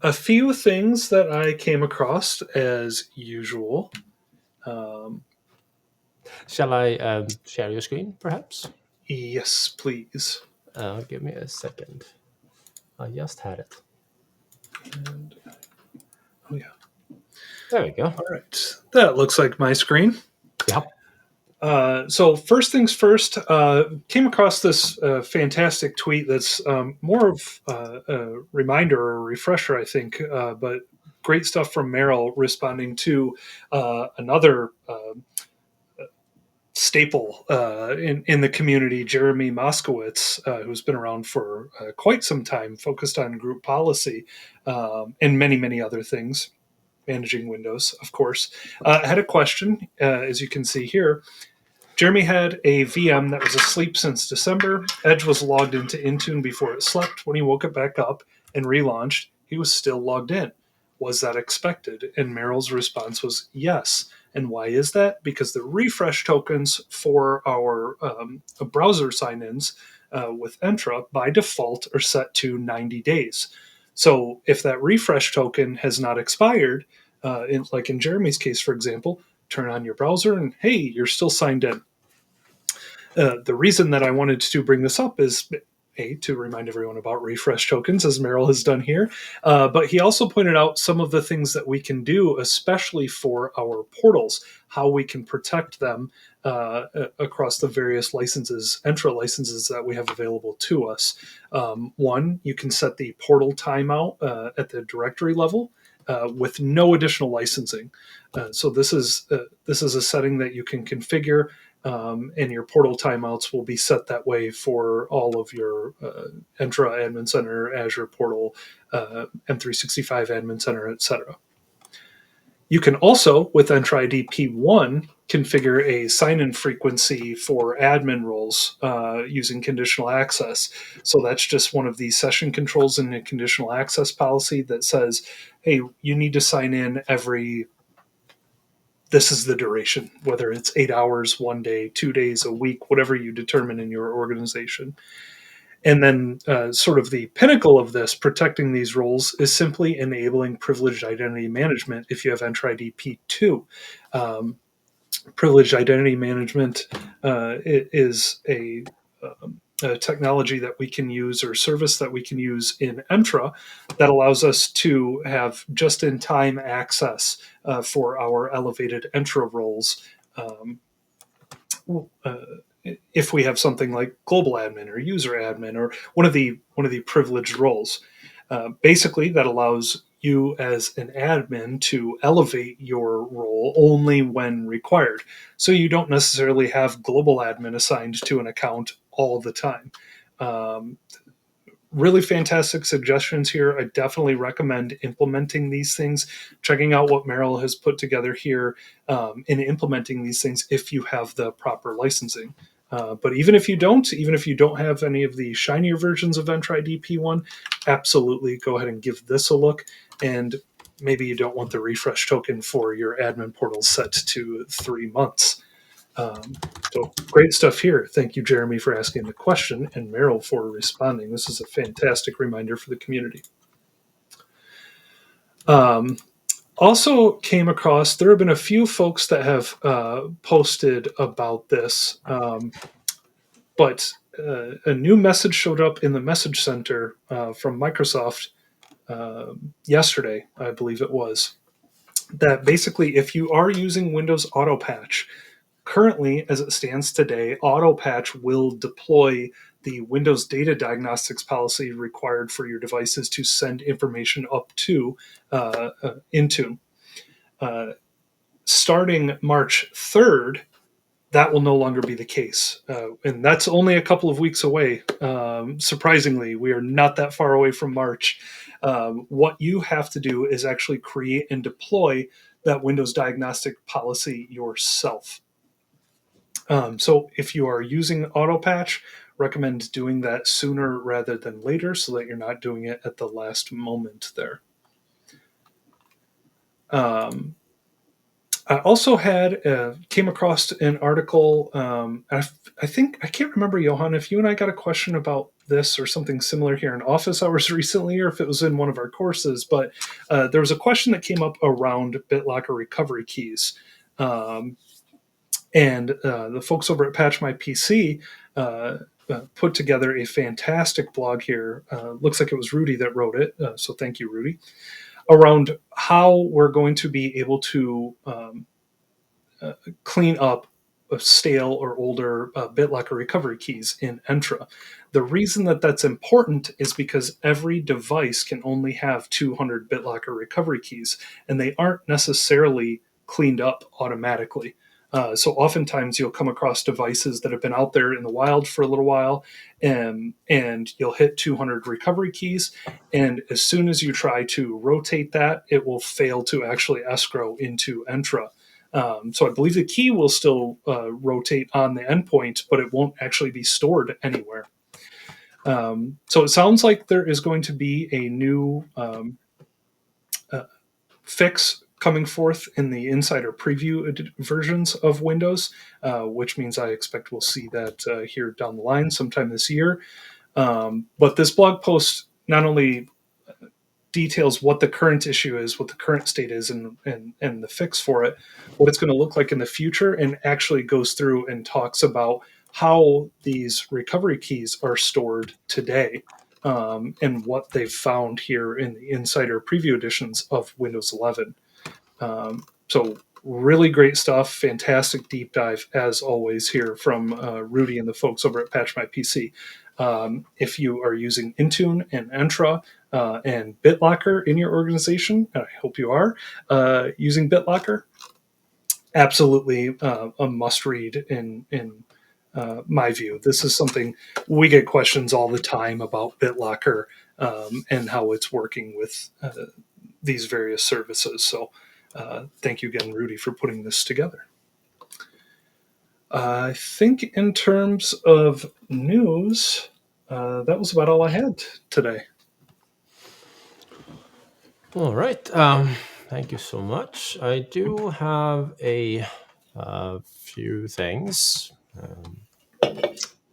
A few things that I came across as usual. Shall I share your screen, perhaps? Yes, please. Give me a second. I just had it. And, oh, yeah. There we go. All right. That looks like my screen. Yep. So first things first, came across this fantastic tweet that's more of a reminder or a refresher, I think, but great stuff from Meryl responding to another staple in the community, Jeremy Moskowitz, who's been around for quite some time, focused on group policy and many, many other things, managing Windows, of course. Had a question, as you can see here. Jeremy had a VM that was asleep since December. Edge was logged into Intune before it slept. When he woke it back up and relaunched, he was still logged in. Was that expected? And Meryl's response was yes. And why is that? Because the refresh tokens for our browser sign-ins with Entra by default are set to 90 days. So if that refresh token has not expired, like in Jeremy's case, for example, turn on your browser and hey, you're still signed in. The reason that I wanted to bring this up is to remind everyone about refresh tokens, as Meryl has done here. But he also pointed out some of the things that we can do, especially for our portals, how we can protect them across the various licenses, Entra licenses that we have available to us. One, you can set the portal timeout at the directory level. With no additional licensing, so this is a setting that you can configure, and your portal timeouts will be set that way for all of your Entra Admin Center, Azure Portal, M365 Admin Center, etc. You can also, with Entra ID P1, configure a sign-in frequency for admin roles using conditional access. So that's just one of the session controls in a conditional access policy that says, hey, you need to sign in every, this is the duration, whether it's 8 hours, 1 day, 2 days, a week, whatever you determine in your organization. And then sort of the pinnacle of this, protecting these roles, is simply enabling privileged identity management if you have Entra ID P2. Privileged identity management is a technology that we can use, or service that we can use in Entra, that allows us to have just-in-time access for our elevated Entra roles. If we have something like global admin or user admin or one of the privileged roles, basically that allows you as an admin to elevate your role only when required. So you don't necessarily have global admin assigned to an account all the time. Really fantastic suggestions here. I definitely recommend implementing these things, checking out what Meryl has put together here, and implementing these things if you have the proper licensing. But even if you don't have any of the shinier versions of Entra ID P1, absolutely go ahead and give this a look. And maybe you don't want the refresh token for your admin portal set to 3 months. So great stuff here. Thank you, Jeremy, for asking the question, and Meryl for responding. This is a fantastic reminder for the community. Also came across, there have been a few folks that have posted about this, but a new message showed up in the message center from Microsoft yesterday, I believe it was, that basically if you are using Windows Autopatch, currently, as it stands today, Autopatch will deploy the Windows data diagnostics policy required for your devices to send information up to Intune. Starting March 3rd, that will no longer be the case. And that's only a couple of weeks away. Surprisingly, we are not that far away from March. What you have to do is actually create and deploy that Windows diagnostic policy yourself. So if you are using Autopatch, recommend doing that sooner rather than later so that you're not doing it at the last moment there. I also came across an article. I think I can't remember, Johan, if you and I got a question about this or something similar here in office hours recently, or if it was in one of our courses. But there was a question that came up around BitLocker recovery keys, and the folks over at Patch My PC put together a fantastic blog here. Looks like it was Rudy that wrote it, so thank you, Rudy. Around how we're going to be able to clean up stale or older BitLocker recovery keys in Entra. The reason that that's important is because every device can only have 200 BitLocker recovery keys, and they aren't necessarily cleaned up automatically. So oftentimes you'll come across devices that have been out there in the wild for a little while, and you'll hit 200 recovery keys, and as soon as you try to rotate that, it will fail to actually escrow into Entra. So I believe the key will still rotate on the endpoint, but it won't actually be stored anywhere. So it sounds like there is going to be a new fix coming forth in the insider preview versions of Windows, which means I expect we'll see that here down the line sometime this year. But this blog post not only details what the current issue is, what the current state is, and the fix for it, what it's going to look like in the future, and actually goes through and talks about how these recovery keys are stored today, and what they've found here in the insider preview editions of Windows 11. So really great stuff, fantastic deep dive as always here from Rudy and the folks over at Patch My PC. If you are using Intune and Entra and BitLocker in your organization, and I hope you are using BitLocker, absolutely a must read in my view. This is something we get questions all the time about BitLocker and how it's working with these various services. So thank you again, Rudy, for putting this together. I think in terms of news, that was about all I had today. All right. Thank you so much. I do have a few things.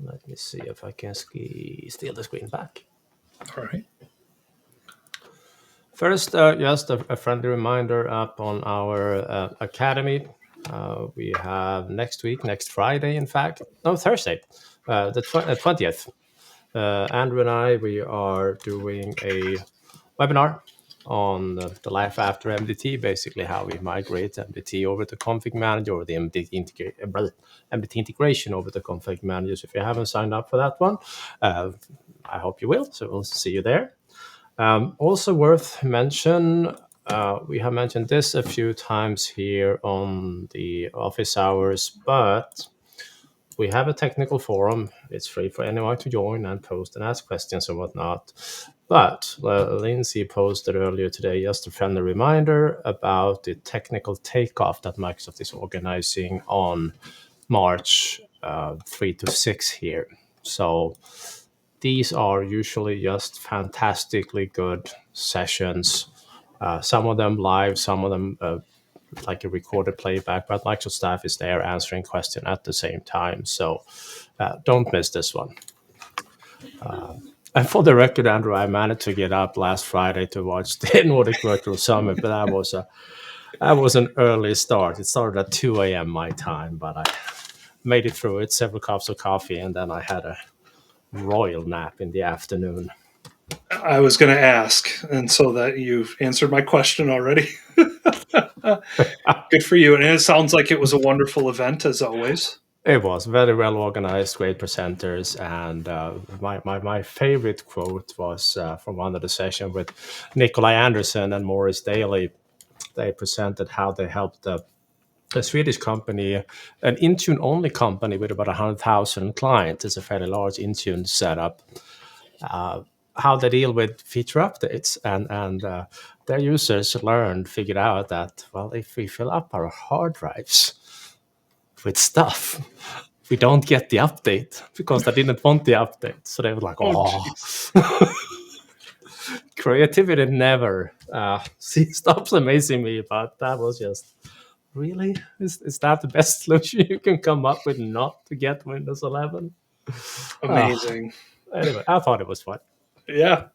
Let me see if I can steal the screen back. All right. First, just a friendly reminder up on our Academy. We have next Friday, in fact. No, Thursday, the 20th. Andrew and I, we are doing a webinar on the life after MDT, basically how we migrate MDT over to ConfigMgr, or the MDT integration over to ConfigMgr. So if you haven't signed up for that one, I hope you will. So we'll see you there. Also worth mention, we have mentioned this a few times here on the office hours, but we have a technical forum. It's free for anyone to join and post and ask questions and whatnot. But Lindsay posted earlier today just a friendly reminder about the technical takeoff that Microsoft is organizing on March 3 to 6 here. So these are usually just fantastically good sessions. Some of them live, some of them like a recorded playback, but Microsoft staff is there answering questions at the same time. So don't miss this one. And for the record, Andrew, I managed to get up last Friday to watch the Nordic Virtual Summit, but that was an early start. It started at 2 a.m. my time, but I made it through it, several cups of coffee, and then I had a royal nap in the afternoon. I was going to ask, and so that you've answered my question already. Good for you. And it sounds like it was a wonderful event, as always. It was very well organized, great presenters, and my favorite quote was from one of the sessions with Nikolai Anderson and Morris Daly. They presented how they helped a Swedish company, an Intune-only company with about 100,000 clients. It's a fairly large Intune setup. How they deal with feature updates, and their users figured out that, well, if we fill up our hard drives with stuff, we don't get the update because they didn't want the update. So they were like, creativity never stops amazing me, but that was just really? Is that the best solution you can come up with not to get Windows 11? Amazing. Anyway, I thought it was fun. Yeah.